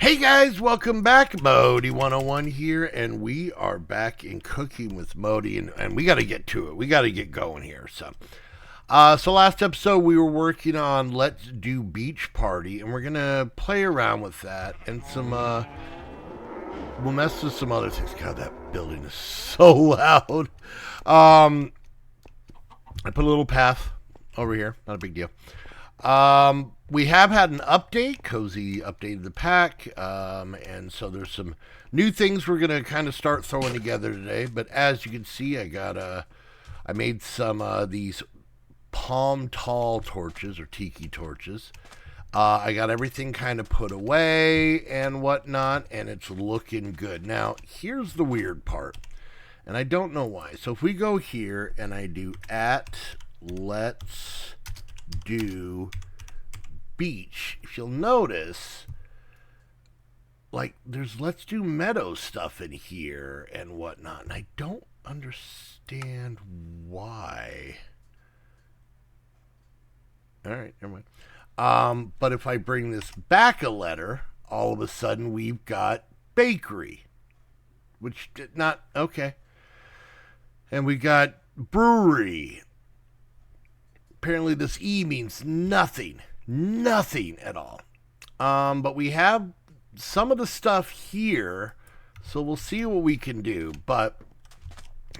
Hey guys, welcome back. Modii 101 here, and we are back in cooking with Modii, and we got to get to it. We got to get going here. So last episode we were working on Let's Do Beach Party, and we're gonna play around with that and we'll mess with some other things. God, that building is so loud. I put a little path over here, not a big deal. We have had an update. Cozy updated the pack, and so there's some new things we're gonna kind of start throwing together today. But as you can see, I made some these palm tall torches or tiki torches. I got everything kind of put away and whatnot, and it's looking good. Now, here's the weird part, and I don't know why. So if we go here and I do let's do beach, if you'll notice, like there's let's do meadow stuff in here and whatnot, and I don't understand why. All right, never mind. But if I bring this back a letter, all of a sudden we've got bakery, which did not okay, and we got brewery. Apparently this E means nothing at all. But we have some of the stuff here, so we'll see what we can do. But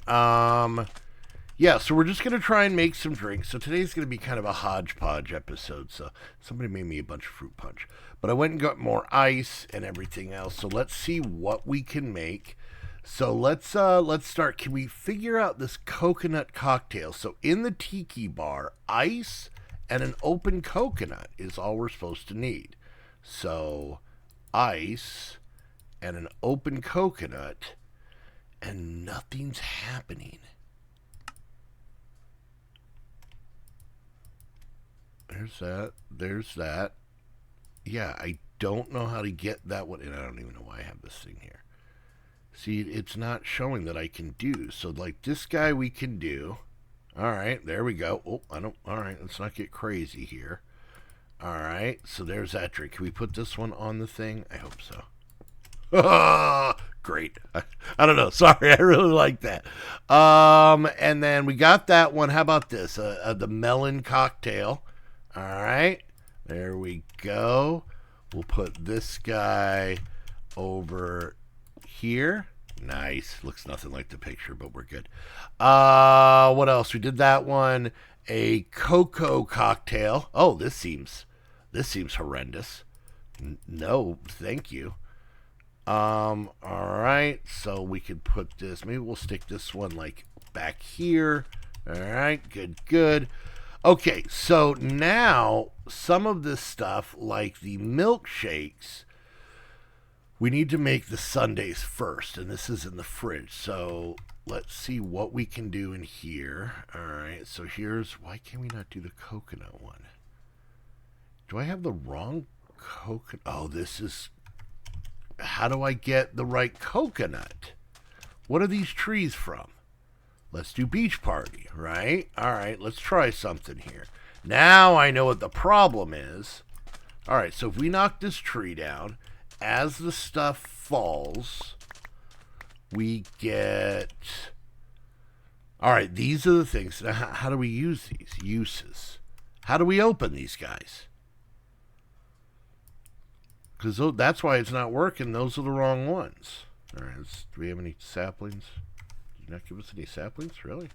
yeah, so we're just gonna try and make some drinks. So today's gonna be kind of a hodgepodge episode. So somebody made me a bunch of fruit punch, but I went and got more ice and everything else. So let's see what we can make. So let's start. Can we figure out this coconut cocktail? So in the tiki bar, ice and an open coconut is all we're supposed to need. So ice and an open coconut, and nothing's happening. There's that. Yeah, I don't know how to get that one, and I don't even know why I have this thing here. See, it's not showing that I can do. So, like, this guy we can do. All right, there we go. Oh, all right, let's not get crazy here. All right, so there's that drink. Can we put this one on the thing? I hope so. Great. I don't know. Sorry, I really like that. And then we got that one. How about this? The melon cocktail. All right, there we go. We'll put this guy over here. Nice. Looks nothing like the picture, but we're good. What else? We did that one. A cocoa cocktail. Oh, this seems horrendous. No, thank you. All right. So we could put this. Maybe we'll stick this one like back here. All right. Good. Okay. So now some of this stuff, like the milkshakes, we need to make the sundaes first, and this is in the fridge. So let's see what we can do in here. All right, so why can we not do the coconut one? Do I have the wrong coconut? Oh, how do I get the right coconut? What are these trees from? Let's do beach party, right? All right, let's try something here. Now I know what the problem is. All right, so if we knock this tree down, as the stuff falls, we get... All right, these are the things. Now, how do we use these? Uses. How do we open these guys? Because that's why it's not working. Those are the wrong ones. All right, do we have any saplings? Did you not give us any saplings? Really?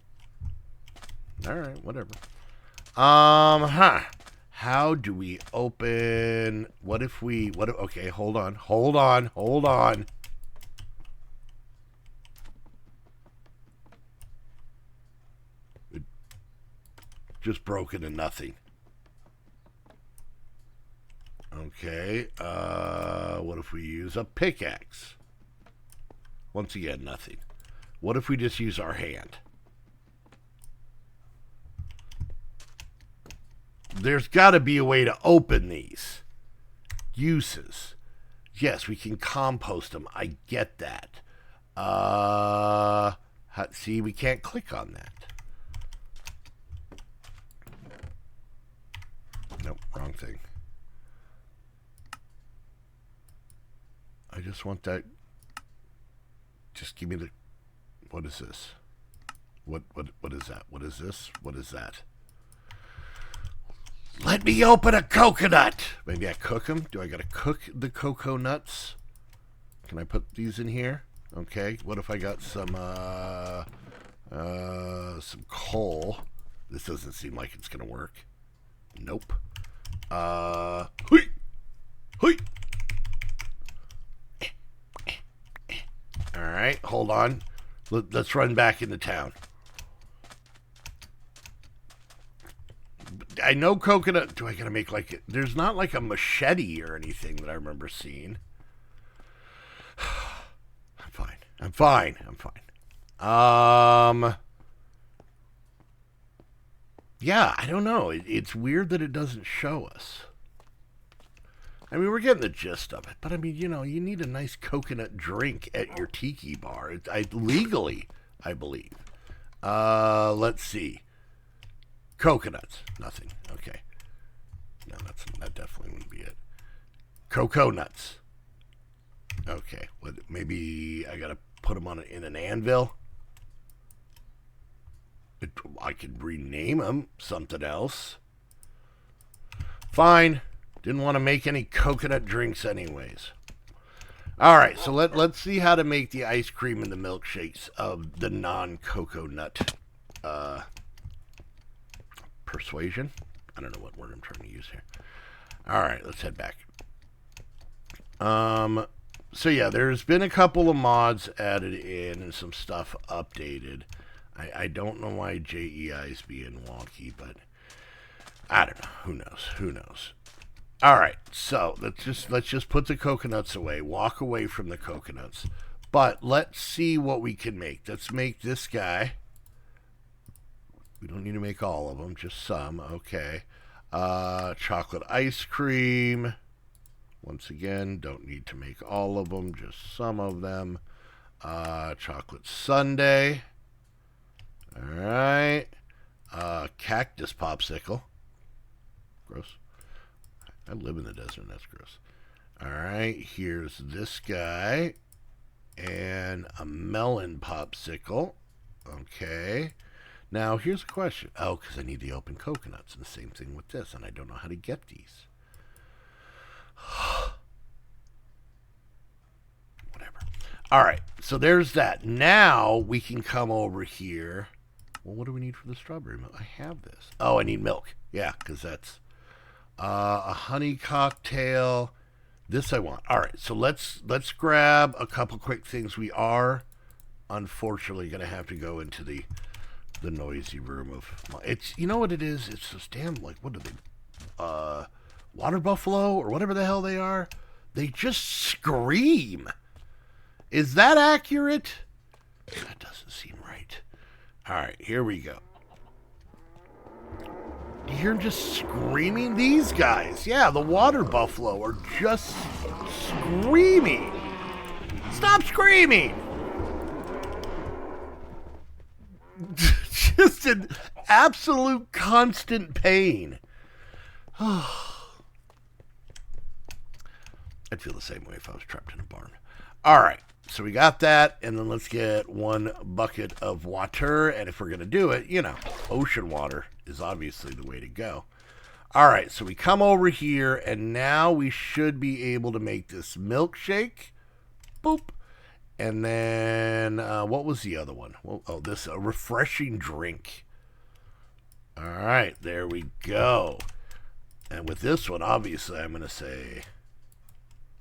All right, whatever. How do we open? Okay, hold on. It just broke into nothing. Okay, what if we use a pickaxe? Once again, nothing. What if we just use our hand? There's got to be a way to open these. Uses. Yes, we can compost them. I get that. See, we can't click on that. Nope, wrong thing. I just want that. Just give me the. What is this? What is that? What is this? What is that? Let me open a coconut. Maybe I cook them. Do I gotta cook the cocoa nuts? Can I put these in here? Okay. What if I got some coal? This doesn't seem like it's gonna work. Nope. Hui! Hui! All right. Hold on. Let's run back into town. I know coconut. Do I gotta make like it? There's not like a machete or anything that I remember seeing. I'm fine. I'm fine. I'm fine. Yeah, I don't know. It's weird that it doesn't show us. I mean, we're getting the gist of it, but I mean, you know, you need a nice coconut drink at your tiki bar. Legally, I believe. Let's see. Coconuts. Nothing. Okay. No, that definitely wouldn't be it. Cocoa nuts. Okay. Maybe I gotta put them in an anvil. I could rename them something else. Fine. Didn't want to make any coconut drinks anyways. All right, so let's see how to make the ice cream and the milkshakes of the non-cocoa nut persuasion. I don't know what word I'm trying to use here. All right, let's head back. So yeah, there's been a couple of mods added in and some stuff updated. I don't know why JEI is being wonky, but I don't know. Who knows? All right, so let's just put the coconuts away. Walk away from the coconuts. But let's see what we can make. Let's make this guy. We don't need to make all of them, just some. Okay. Chocolate ice cream. Once again, don't need to make all of them, just some of them. Chocolate sundae. All right. Cactus popsicle. Gross. I live in the desert, and that's gross. All right, here's this guy. And a melon popsicle. Okay. Now, here's a question. Oh, because I need the open coconuts. And the same thing with this, and I don't know how to get these. Whatever. All right, so there's that. Now, we can come over here. Well, what do we need for the strawberry milk? I have this. Oh, I need milk. Yeah, because that's a honey cocktail. This I want. All right, so let's grab a couple quick things. We are, unfortunately, going to have to go into the noisy room of... It's, you know what it is? It's this damn, like, what are they? Water buffalo or whatever the hell they are. They just scream. Is that accurate? That doesn't seem right. All right, here we go. You hear them just screaming? These guys, yeah, the water buffalo are just screaming. Stop screaming! Just an absolute constant pain. I'd feel the same way if I was trapped in a barn. All right, so we got that, and then let's get one bucket of water, and if we're going to do it, you know, ocean water is obviously the way to go. All right, so we come over here, and now we should be able to make this milkshake. Boop. And then, what was the other one? Well, oh, this, a refreshing drink. All right, there we go. And with this one, obviously, I'm going to say...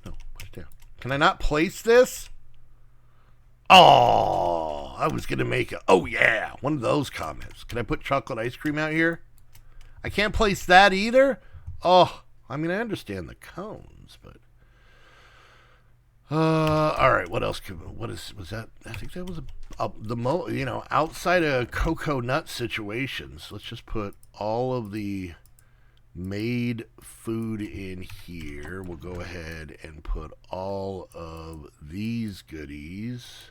No, put it down. Can I not place this? Oh, I was going to make a... Oh, yeah, one of those comments. Can I put chocolate ice cream out here? I can't place that either? Oh, I mean, I understand the cones, but... all right, what else was that? I think that was outside of cocoa nut situations. Let's just put all of the made food in here. We'll go ahead and put all of these goodies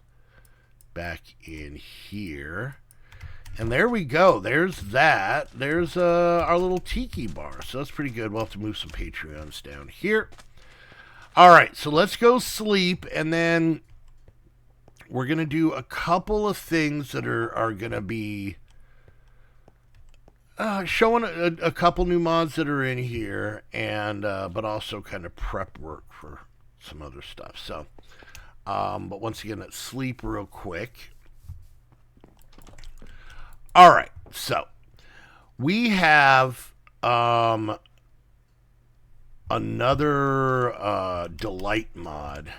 back in here. And there we go. There's that. There's our little tiki bar. So that's pretty good. We'll have to move some Patreons down here. All right, so let's go sleep, and then we're going to do a couple of things that are going to be showing a couple new mods that are in here, and but also kind of prep work for some other stuff. So, but once again, let's sleep real quick. All right, so we have another delight mod,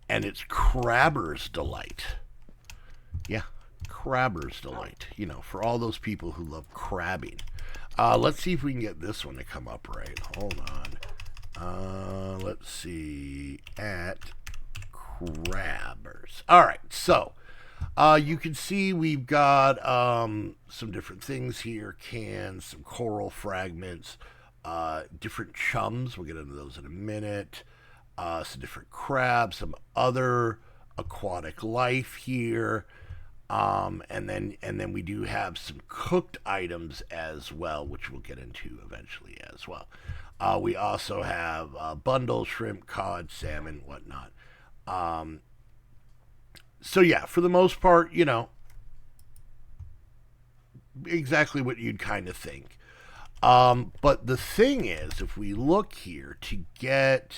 and it's Crabber's Delight. Yeah, Crabber's Delight. You know, for all those people who love crabbing. Let's see if we can get this one to come up right. Hold on. Let's see. At Crabbers. All right, so you can see we've got some different things here. Cans, some coral fragments, different chums. We'll get into those in a minute. Some different crabs, some other aquatic life here. And then we do have some cooked items as well, which we'll get into eventually as well. We also have bundles, shrimp, cod, salmon, whatnot. So yeah, for the most part, you know, exactly what you'd kind of think. But the thing is, if we look here to get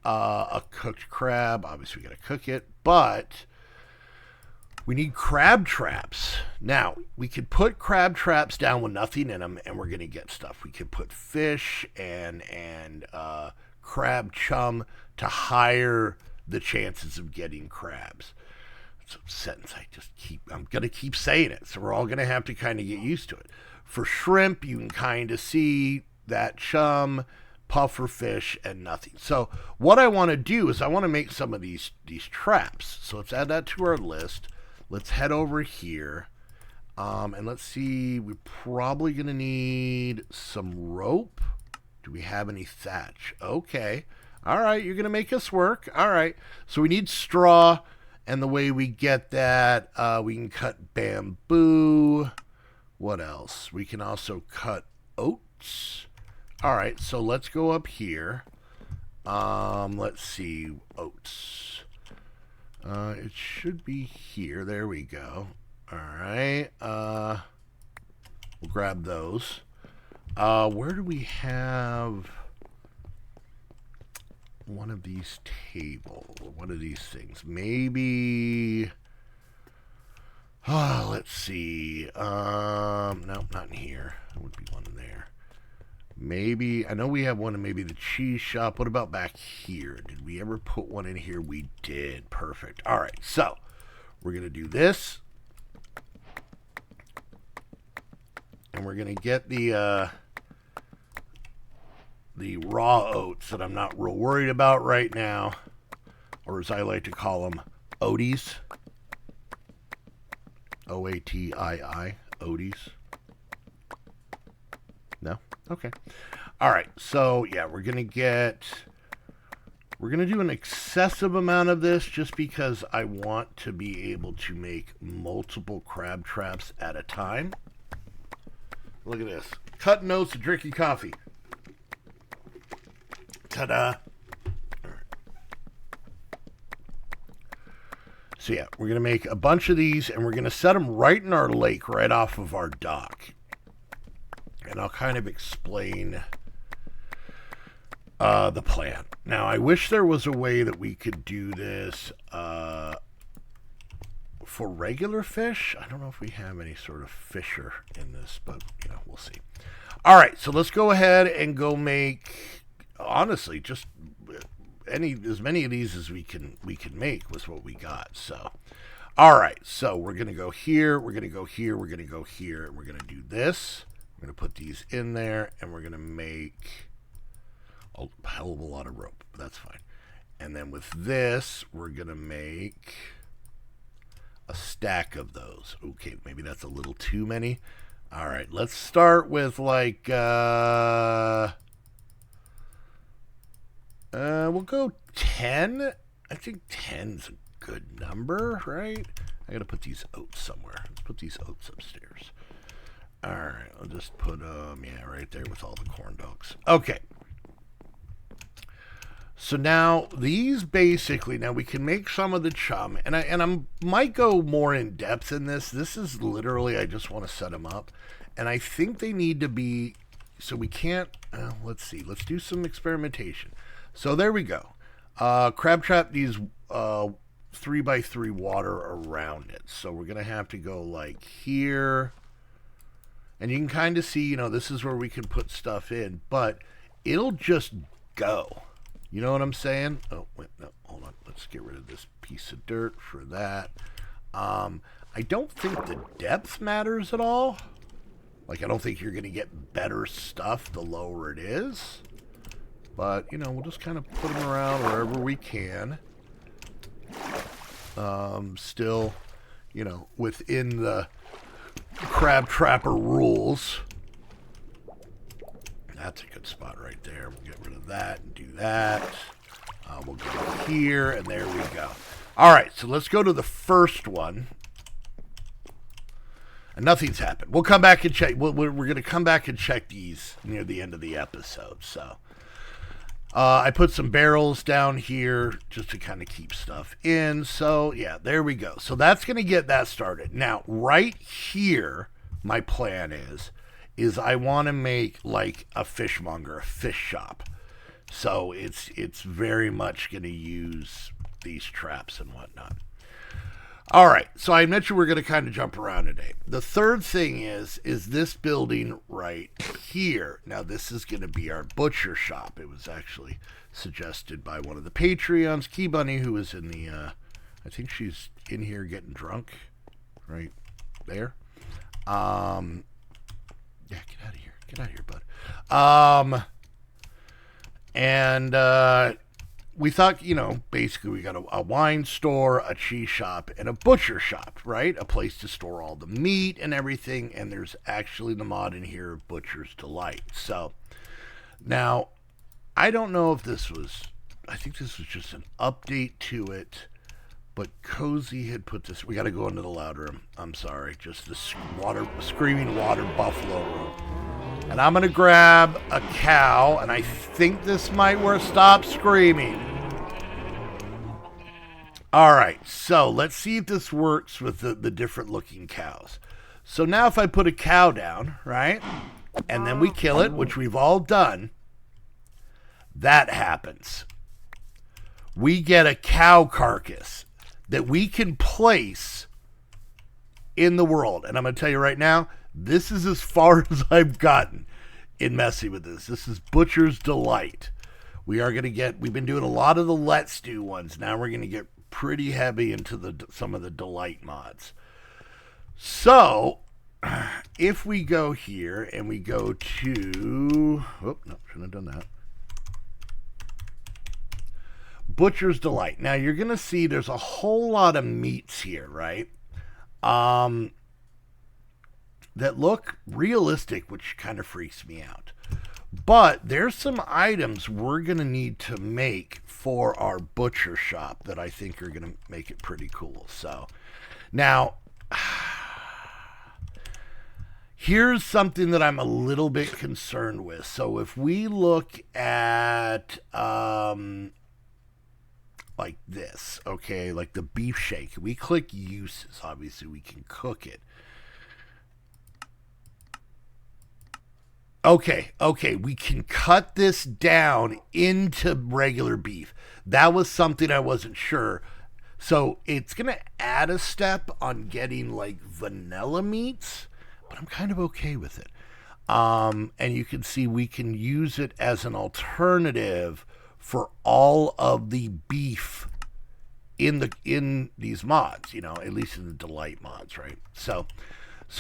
a cooked crab, obviously we got to cook it, but we need crab traps. Now, we could put crab traps down with nothing in them, and we're going to get stuff. We could put fish and crab chum to higher the chances of getting crabs. It's a sentence I'm going to keep saying it, so we're all going to have to kind of get used to it. For shrimp, you can kind of see that chum, puffer fish, and nothing. So what I want to do is I want to make some of these traps. So let's add that to our list. Let's head over here, and let's see. We're probably going to need some rope. Do we have any thatch? Okay. All right, you're going to make us work. All right. So we need straw, and the way we get that, we can cut bamboo. What else? We can also cut oats. All right, so let's go up here. Let's see, oats. It should be here. There we go. All right. We'll grab those. Where do we have one of these tables? One of these things? Maybe. Let's see. No, not in here. There would be one in there. Maybe, I know we have one in maybe the cheese shop. What about back here? Did we ever put one in here? We did. Perfect. All right, so we're going to do this. And we're going to get the raw oats that I'm not real worried about right now. Or as I like to call them, Oaties. Oatii, Oaties. No? Okay. All right. So, yeah, we're going to do an excessive amount of this just because I want to be able to make multiple crab traps at a time. Look at this. Cutting notes and drinking coffee. Ta-da. All right. So, yeah, we're going to make a bunch of these, and we're going to set them right in our lake, right off of our dock. And I'll kind of explain the plan. Now, I wish there was a way that we could do this for regular fish. I don't know if we have any sort of fisher in this, but, you know, we'll see. All right, so let's go ahead and go make, honestly, just as many of these as we can make was what we got. So, all right, so we're going to go here, we're going to go here, we're going to go here, and we're going to do this. We're going to put these in there, and we're going to make a hell of a lot of rope. But that's fine. And then with this, we're going to make a stack of those. Okay, maybe that's a little too many. All right, let's start with like, we'll go 10. I think 10's a good number, right? I got to put these oats somewhere. Let's put these oats upstairs. All right, I'll just put them, right there with all the corn dogs. Okay. So now these basically, now we can make some of the chum, and I might go more in depth in this. This is literally, I just want to set them up, and I think they need to be, so we can't, let's see, let's do some experimentation. So there we go. Crab trap needs 3x3 water around it. So we're going to have to go like here, and you can kind of see, this is where we can put stuff in, but it'll just go. You know what I'm saying? Oh, wait, no, hold on. Let's get rid of this piece of dirt for that. I don't think the depth matters at all. Like, I don't think you're going to get better stuff the lower it is. But, we'll just kind of put them around wherever we can. Still, within the crab trapper rules. That's a good spot right there. We'll get rid of that and do that. We'll go here, and there we go. All right, so let's go to the first one. And nothing's happened. We'll come back and check. We're going to come back and check these near the end of the episode. So I put some barrels down here just to kind of keep stuff in. So, yeah, there we go. So that's going to get that started. Now, right here, my plan is I want to make like a fishmonger, a fish shop. So it's very much going to use these traps and whatnot. All right, so I mentioned we're going to kind of jump around today. The third thing is this building right here. Now, this is going to be our butcher shop. It was actually suggested by one of the Patreons, Key Bunny, who was in the, I think she's in here getting drunk right there. Yeah, get out of here. Get out of here, bud. And we thought, basically we got a wine store, a cheese shop, and a butcher shop, right? A place to store all the meat and everything. And there's actually the mod in here, Butcher's Delight. So now, I don't know if this was, I think this was just an update to it. But Cozy had put this, we got to go into the loud room. I'm sorry, just the screaming water buffalo room. And I'm going to grab a cow, and I think this might work. Stop screaming. All right, so let's see if this works with the different looking cows. So now if I put a cow down, right, and then we kill it, which we've all done, that happens. We get a cow carcass that we can place in the world. And I'm going to tell you right now, this is as far as I've gotten in messing with this. This is Butcher's Delight. We've been doing a lot of the Let's Do ones. Now we're going to get pretty heavy into some of the Delight mods. So, if we go here and we go to, oh, no, shouldn't have done that. Butcher's Delight. Now, you're going to see there's a whole lot of meats here, right? That look realistic, which kind of freaks me out. But there's some items we're going to need to make for our butcher shop that I think are going to make it pretty cool. So, now, here's something that I'm a little bit concerned with. So, if we look at like this, okay, like the beef shake, we click uses, obviously we can cook it. Okay, we can cut this down into regular beef. That was something I wasn't sure. So it's going to add a step on getting like vanilla meats, but I'm kind of okay with it. And you can see we can use it as an alternative for all of the beef in these mods, at least in the Delight mods, right? So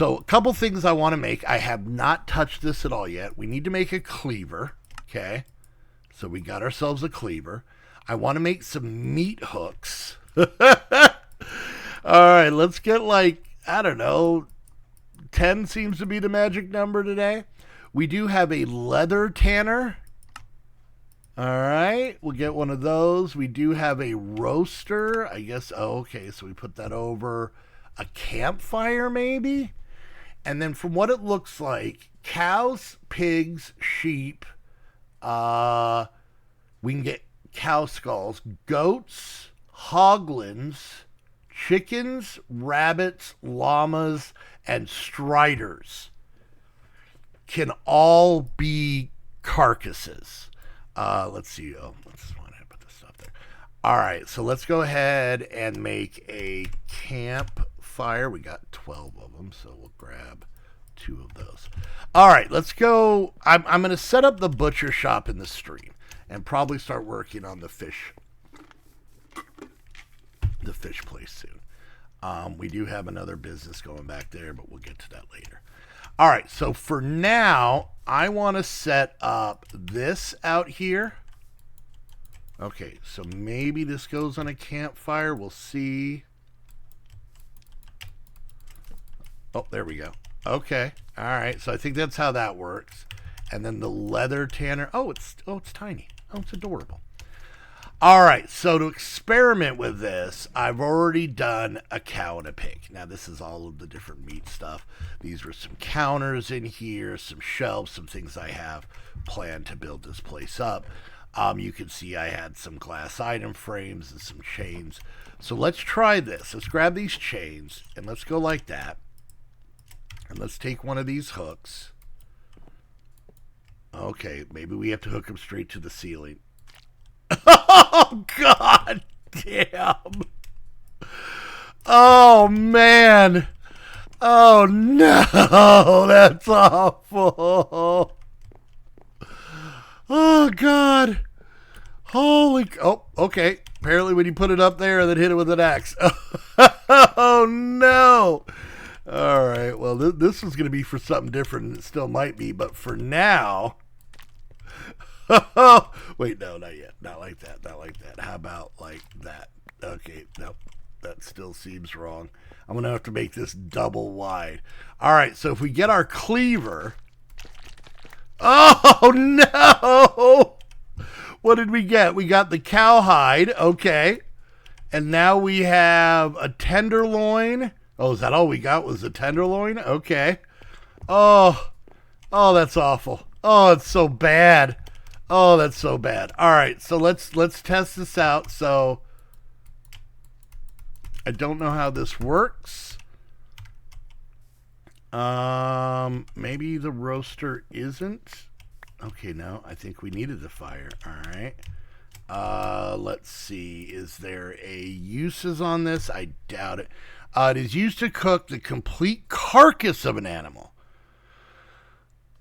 a couple things I want to make. I have not touched this at all yet. We need to make a cleaver, okay? So we got ourselves a cleaver. I want to make some meat hooks. All right, let's get like, I don't know, 10 seems to be the magic number today. We do have a leather tanner. All right, we'll get one of those. We do have a roaster, I guess. Oh, okay, so we put that over a campfire maybe. And then from what it looks like, cows, pigs, sheep, we can get cow skulls, goats, hoglins, chickens, rabbits, llamas, and striders can all be carcasses. Let's see. Oh, let's put this up there. All right, so let's go ahead and make a campfire. We got 12 of them, so we'll grab 2 of those. All right, let's go. I'm going to set up the butcher shop in the stream and probably start working on the fish place soon. We do have another business going back there, but we'll get to that later. All right, so for now, I want to set up this out here. Okay, so maybe this goes on a campfire. We'll see. Oh, there we go. Okay, all right. So I think that's how that works. And then the leather tanner. Oh, it's tiny. Oh, it's adorable. All right, so to experiment with this, I've already done a cow and a pig. Now, this is all of the different meat stuff. These were some counters in here, some shelves, some things I have planned to build this place up. You can see I had some glass item frames and some chains. So let's try this. Let's grab these chains, and let's go like that. And let's take one of these hooks. Okay, maybe we have to hook them straight to the ceiling. Oh, God damn. Oh, man. Oh, no. That's awful. Oh, God. Holy. Oh, okay. Apparently when you put it up there, then hit it with an axe. Oh, no. All right. Well, this was going to be for something different, and it still might be. But for now... Wait, no, not yet. Not like that. Not like that. How about like that? Okay, nope. That still seems wrong. I'm going to have to make this double wide. All right, so if we get our cleaver... Oh, no! What did we get? We got the cowhide. Okay. And now we have a tenderloin. Oh, is that all we got was a tenderloin? Okay. Oh, that's awful. Oh, it's so bad. Oh, that's so bad. All right, so let's test this out. So I don't know how this works. Maybe the roaster isn't. Okay, no, I think we needed the fire. All right. Let's see. Is there a uses on this? I doubt it. It is used to cook the complete carcass of an animal.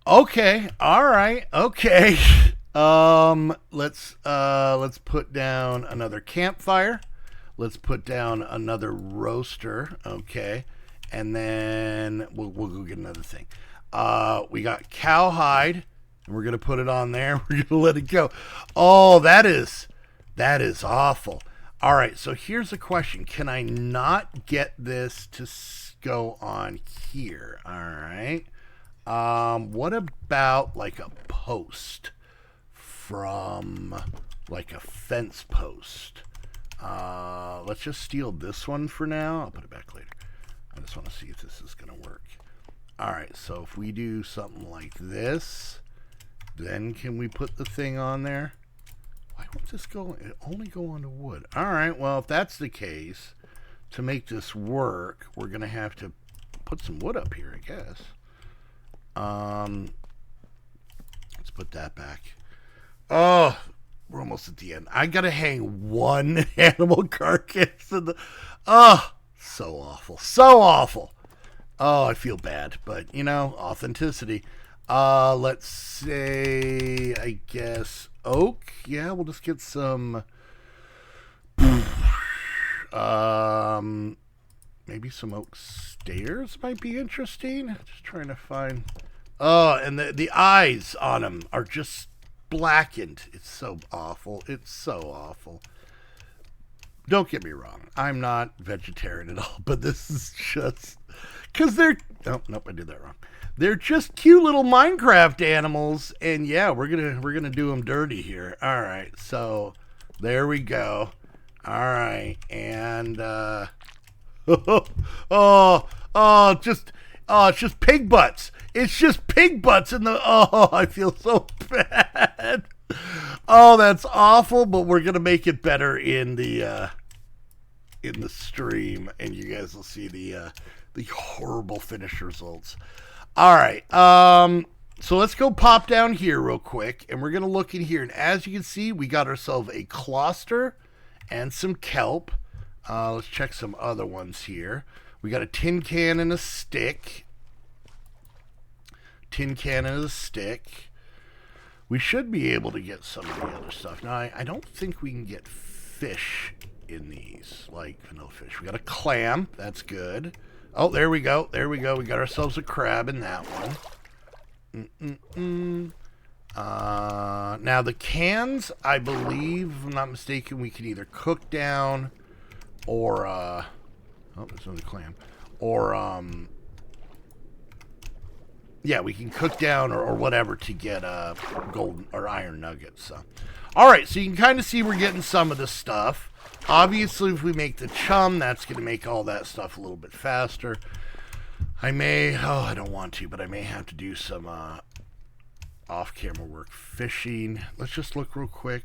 Okay. All right. Okay. Let's put down another campfire. Let's put down another roaster. Okay. And then we'll go get another thing. We got cowhide, and we're going to put it on there. We're going to let it go. Oh, that is awful. All right. So here's a question. Can I not get this to go on here? All right. What about like a post? From like a fence post. Let's just steal this one for now. I'll put it back later. I just want to see if this is going to work. All right, so if we do something like this, then can we put the thing on there? Why won't this go? It only go onto wood. All right, well, if that's the case, to make this work, we're going to have to put some wood up here, I guess. Let's put that back. Oh, we're almost at the end. I gotta hang one animal carcass in the... Oh, so awful. So awful. Oh, I feel bad. But, you know, authenticity. Let's say, I guess, oak. Yeah, we'll just get some... maybe some oak stairs might be interesting. Just trying to find... Oh, and the eyes on them are just... blackened. It's so awful. It's so awful. Don't get me wrong. I'm not vegetarian at all, but this is just because they're... Oh, nope, I did that wrong. They're just cute little Minecraft animals, and yeah, we're gonna do them dirty here. All right, so there we go. All right, and it's just pig butts. It's just pig butts in the... Oh, I feel so bad. Oh, that's awful, but we're going to make it better in the stream, and you guys will see the horrible finish results. All right. So let's go pop down here real quick, and we're going to look in here. And as you can see, we got ourselves a cluster and some kelp. Let's check some other ones here. We got a tin can and a stick. Tin can and a stick. We should be able to get some of the other stuff. Now, I don't think we can get fish in these, like vanilla fish. We got a clam. That's good. Oh, there we go. There we go. We got ourselves a crab in that one. Now, the cans, I believe, if I'm not mistaken, we can either cook down or, oh, there's another clam. Or, yeah, we can cook down or whatever to get golden or iron nuggets. So, all right, so you can kind of see we're getting some of this stuff. Obviously, if we make the chum, that's going to make all that stuff a little bit faster. I don't want to, but I may have to do some off-camera work fishing. Let's just look real quick.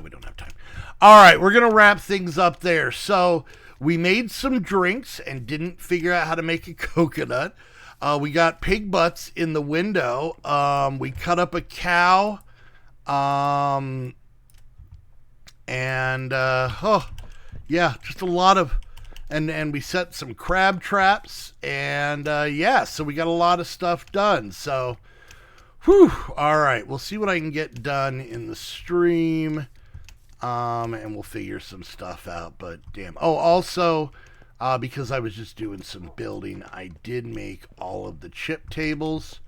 We don't have time. All right, we're going to wrap things up there. So we made some drinks and didn't figure out how to make a coconut. We got pig butts in the window. We cut up a cow. Yeah, just a lot of... And we set some crab traps, and yeah, so we got a lot of stuff done. So, whew, all right, we'll see what I can get done in the stream, and we'll figure some stuff out. But damn, oh, also, because I was just doing some building, I did make all of the chip tables.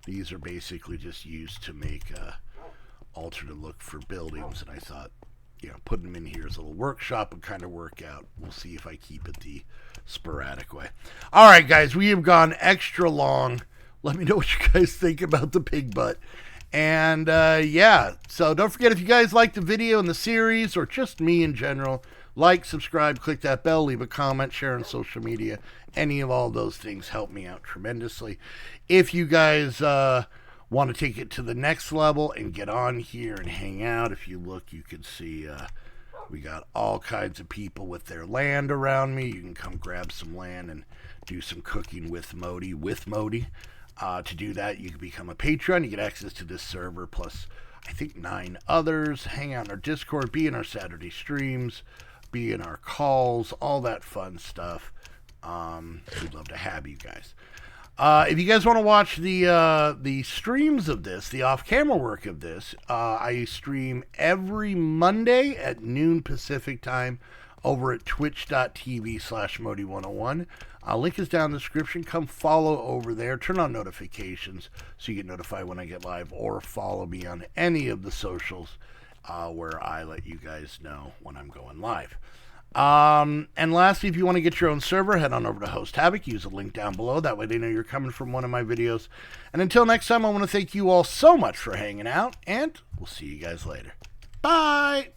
These are basically just used to make alternate look for buildings, and I thought, you know, putting them in here as a little workshop would kind of work out. We'll see if I keep it the sporadic way. All right, guys, we have gone extra long. Let me know what you guys think about the pig butt. And, yeah, so don't forget, if you guys like the video and the series, or just me in general, like, subscribe, click that bell, leave a comment, share on social media. Any of all those things help me out tremendously. If you guys want to take it to the next level and get on here and hang out, if you look, you can see we got all kinds of people with their land around me. You can come grab some land and do some cooking with Modii. To do that, you can become a patron. You get access to this server plus I think 9 others. Hang out in our Discord, be in our Saturday streams, be in our calls, all that fun stuff. We'd love to have you guys. If you guys want to watch the streams of this, the off-camera work of this, I stream every Monday at noon Pacific time over at twitch.tv/Modii101. Link is down in the description. Come follow over there. Turn on notifications so you get notified when I get live, or follow me on any of the socials where I let you guys know when I'm going live. And lastly, if you want to get your own server, head on over to Host Havoc. Use the link down below. That way they know you're coming from one of my videos. And until next time, I want to thank you all so much for hanging out, and we'll see you guys later. Bye!